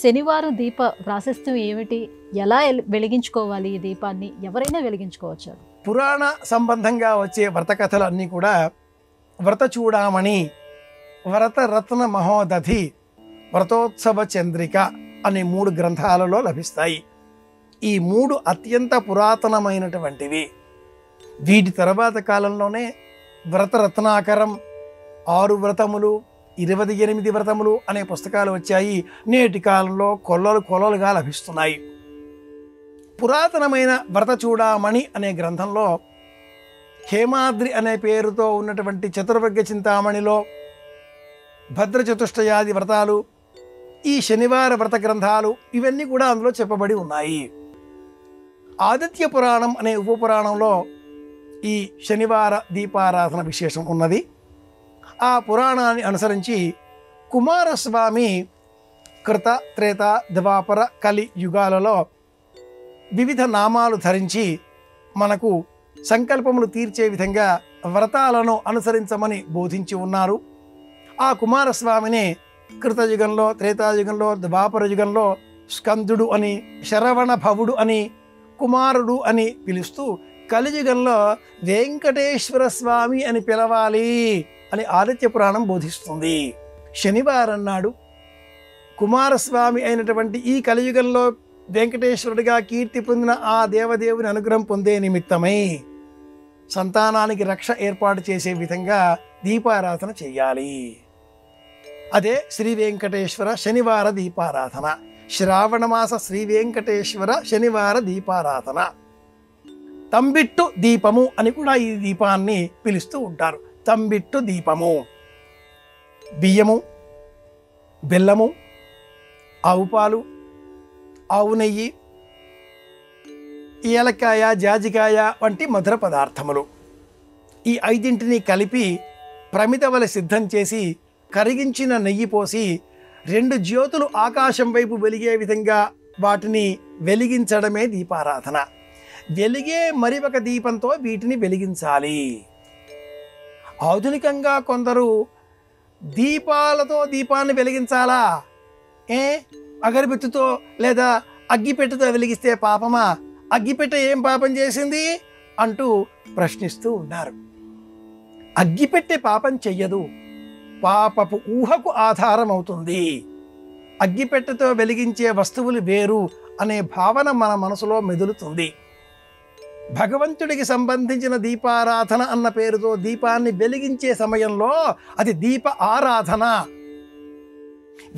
శనివారం దీప ప్రాశస్త్యం ఏమిటి? ఎలా వెలిగించుకోవాలి ఈ దీపాన్ని? ఎవరైనా వెలిగించుకోవచ్చా? పురాణ సంబంధంగా వచ్చే వ్రత కథలు అన్నీ కూడా వ్రత చూడామణి, వ్రతరత్న మహోదధి, వ్రతోత్సవ చంద్రిక అనే 3 గ్రంథాలలో లభిస్తాయి. ఈ 3 అత్యంత పురాతనమైనటువంటివి. వీటి తర్వాత కాలంలోనే వ్రతరత్నాకరం, 6 వ్రతములు, 28 వ్రతములు అనే పుస్తకాలు వచ్చాయి. నేటి కాలంలో కొల్లలుగా లభిస్తున్నాయి. పురాతనమైన వ్రత చూడామణి అనే గ్రంథంలో హేమాద్రి అనే పేరుతో ఉన్నటువంటి చతుర్వర్గ చింతామణిలో భద్ర చతుష్టయాది వ్రతాలు, ఈ శనివార వ్రత గ్రంథాలు ఇవన్నీ కూడా అందులో చెప్పబడి ఉన్నాయి. ఆదిత్య పురాణం అనే ఉపపురాణంలో ఈ శనివార దీపారాధన విశేషం ఉన్నది. ఆ పురాణాన్ని అనుసరించి కుమారస్వామి కృత, త్రేత, ద్వాపర, కలి యుగాలలో వివిధ నామాలు ధరించి మనకు సంకల్పములు తీర్చే విధంగా వ్రతాలను అనుసరించమని బోధించి ఉన్నారు. ఆ కుమారస్వామిని కృతయుగంలో, త్రేతాయుగంలో, ద్వాపర యుగంలో స్కందుడు అని, శరవణ భవుడు అని, కుమారుడు అని పిలుస్తూ కలియుగంలో వెంకటేశ్వర స్వామి అని పిలవాలి అని ఆదిత్య పురాణం బోధిస్తుంది. శనివారం నాడు కుమారస్వామి అయినటువంటి ఈ కలియుగంలో వెంకటేశ్వరుడిగా కీర్తి పొందిన ఆ దేవదేవుని అనుగ్రహం పొందే నిమిత్తమై సంతానానికి రక్ష ఏర్పాటు చేసే విధంగా దీపారాధన చేయాలి. అదే శ్రీ వెంకటేశ్వర శనివార దీపారాధన. శ్రావణమాస శ్రీ వెంకటేశ్వర శనివార దీపారాధన. తంబిట్టు దీపము అని కూడా ఈ దీపాన్ని పిలుస్తూ ఉంటారు. తంబిట్టు దీపము. బియ్యము, బెల్లము, ఆవు పాలు, ఆవు నెయ్యి, ఏలకాయ, జాజికాయ వంటి మధుర పదార్థములు ఈ 5ంటిని కలిపి ప్రమిదవల సిద్ధం చేసి కరిగించిన నెయ్యి పోసి 2 జ్యోతులు ఆకాశం వైపు వెలిగే విధంగా వాటిని వెలిగించడమే దీపారాధన. వెలిగే మరి ఒక దీపంతో వీటిని వెలిగించాలి. ఆధునికంగా కొందరు దీపాలతో దీపాన్ని వెలిగించాలా, అగరబత్తితో లేదా అగ్గిపెట్టెతో వెలిగిస్తే పాపమా, అగ్గిపెట్టె ఏం పాపం చేసింది అంటూ ప్రశ్నిస్తూ ఉన్నారు. అగ్గిపెట్టె పాపం చెయ్యదు, పాపపు ఊహకు ఆధారం అవుతుంది. అగ్గిపెట్టెతో వెలిగించే వస్తువులు వేరు అనే భావన మన మనసులో మెదులుతుంది. భగవంతుడికి సంబంధించిన దీపారాధన అన్న పేరుతో దీపాన్ని వెలిగించే సమయంలో అది దీప ఆరాధన.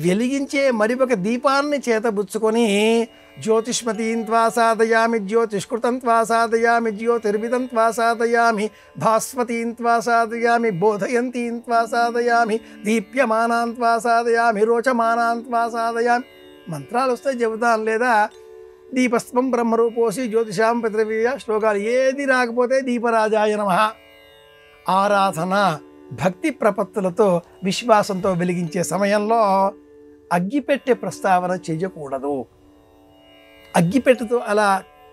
వెలిగించే మరి ఒక దీపాన్ని చేతబుచ్చుకొని జ్యోతిష్మతీం త్వా సాధయామి, జ్యోతిష్కృతం త్వా సాధయామి, జ్యోతిర్విదం త్వా సాధయామి, భాస్వతీం త్వా సాధయామి, బోధయంతీం త్వా సాధయామి, దీప్యమానాం త్వా సాధయామి, రోచమానాం త్వా సాధయామి మంత్రాలు వస్తే చెబుతాం. లేదా దీపస్వం బ్రహ్మరూపోసి జ్యోతిషాం పితృవ్య శ్లోకాలు. ఏది రాకపోతే దీపరాజాయ నమః. ఆరాధన భక్తి ప్రపత్తులతో విశ్వాసంతో వెలిగించే సమయంలో అగ్గిపెట్టె ప్రస్తావన చేయకూడదు. అగ్గిపెట్టెతో అలా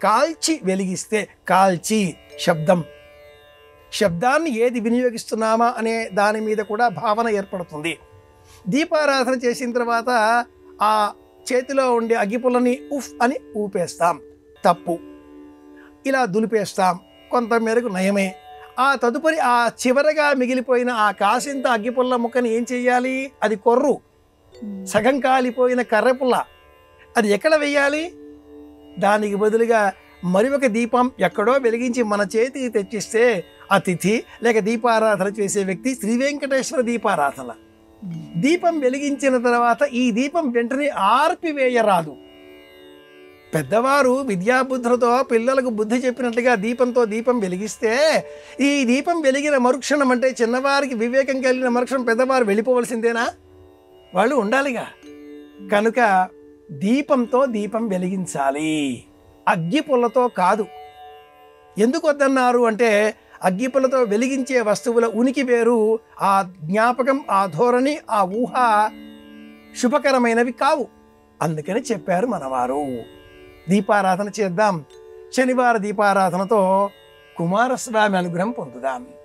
కాల్చి వెలిగిస్తే, కాల్చి శబ్దాన్ని ఏది వినియోగిస్తున్నామా అనే దాని మీద కూడా భావన ఏర్పడుతుంది. దీపారాధన చేసిన తర్వాత ఆ చేతిలో ఉండే అగ్గిపుల్లని ఉఫ్ అని ఊపేస్తాం, తప్పు. ఇలా దులిపేస్తాం, కొంత మేరకు నయమే. ఆ తదుపరి ఆ చివరగా మిగిలిపోయిన ఆ కాసింత అగ్గిపుల్ల ముక్కని ఏం చెయ్యాలి? అది కొర్రు, సగం కాలిపోయిన కర్రెపుల్ల. అది ఎక్కడ వెయ్యాలి? దానికి బదులుగా మరి ఒక దీపం ఎక్కడో వెలిగించి మన చేతికి తెచ్చిస్తే అతిథి లేక దీపారాధన చేసే వ్యక్తి శ్రీ వెంకటేశ్వర దీపారాధన. దీపం వెలిగించిన తర్వాత ఈ దీపం వెంటనే ఆర్పివేయరాదు. పెద్దవారు విద్యాబుద్ధులతో పిల్లలకు బుద్ధి చెప్పినట్టుగా దీపంతో దీపం వెలిగిస్తే ఈ దీపం వెలిగిన మరుక్షణం, అంటే చిన్నవారికి వివేకం కలిగిన మరుక్షణం పెద్దవారు వెళ్ళిపోవలసిందేనా? వాళ్ళు ఉండాలిగా. కనుక దీపంతో దీపం వెలిగించాలి, అగ్గిపుల్లతో కాదు. ఎందుకు వద్దన్నారు అంటే అగ్గిపుల్లతో వెలిగించే వస్తువుల ఉనికి వేరు, ఆ జ్ఞాపకం, ఆ ధోరణి, ఆ ఊహ శుభకరమైనవి కావు. అందుకని చెప్పారు మనవారు. దీపారాధన చేద్దాం. శనివార దీపారాధనతో కుమారస్వామి అనుగ్రహం పొందుదాం.